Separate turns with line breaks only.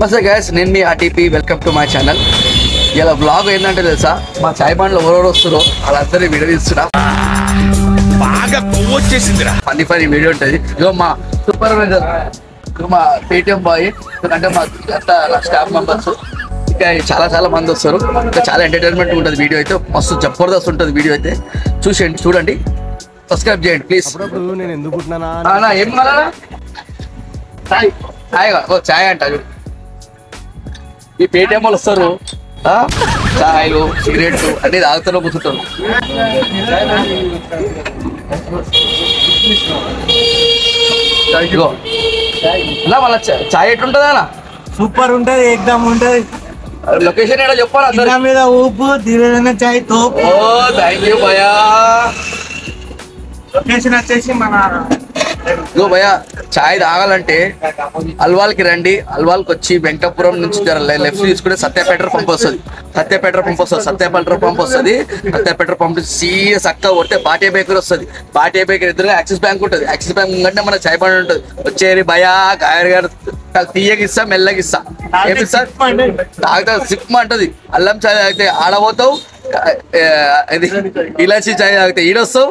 నమస్తే గైస్, నేను మీ RTP. Welcome to my channel. ఇలా బ్లాగ్ ఏంటంటే తెలుసా, మా చాయ్ బండ్లో ఎవరెవరు వస్తారో వాళ్ళందరినీ వీడియో తీస్తున్నా.
బాగా వచ్చేసిందిరా
ఫన్నీ వీడియో ఉంటుంది. ఇగో మా సూపర్వైజర్, మా పేటిఎం బాయ్, అంటే మా స్టాఫ్ మెంబర్స్, ఇంకా చాలా మంది వస్తారు. ఇంకా చాలా ఎంటర్టైన్మెంట్ ఉంటుంది. వీడియో అయితే మస్తు జబర్దస్త్ ఉంటుంది. వీడియో అయితే చూడండి, సబ్స్క్రైబ్ చేయండి ప్లీజ్.
నేను ఎందుకుంటున్నా
ఏం కావాలా? చాయ్ అంట. ఈ పేటిఎం వాళ్ళు వస్తారు, చాయ్లు సిగరెట్లు అన్ని తాగుతారో కూర్చుంటారు. అలా మళ్ళీ చాయ్ ఎట్లుంటుందా అన్న?
సూపర్ ఉంటది, ఎగ్దమ్ ఉంటది.
లొకేషన్ ఏడో చెప్పాలి అందరి
మీద ఊపు దివ్య చాయ్ తోపు.
ఓ థ్యాంక్ యూ భయా.
లొకేషన్ వచ్చేసి మన
ఇగో భయ్యా, చాయ్ తాగాలంటే అల్వాల్కి రండి. అల్వాల్కి వచ్చి వెంకటపురం నుంచి లెఫ్ట్ తీసుకుంటే సత్యపేట పంప్ వస్తుంది. సత్యపేట పంప్ సీఎస్ అక్క కొడితే బాటియా బేకరీ వస్తుంది. బాటియా బేకరీ ఎదురుగా యాక్సిస్ బ్యాంక్ ఉంటుంది. యాక్సిస్ బ్యాంక్ అంటే మన చాయ్ బండి ఉంటుంది. వచ్చేరి భయా గాయర్ గారు తీయగిస్తా, మెల్లగిస్తా, ఏమిస్తా తాగుతా. సిప్మా అంటది. అల్లం చాయ్ తాగితే ఆడబోతావు, ఇది ఇలాచి చాయ్ తాగితే ఈడొస్తావు.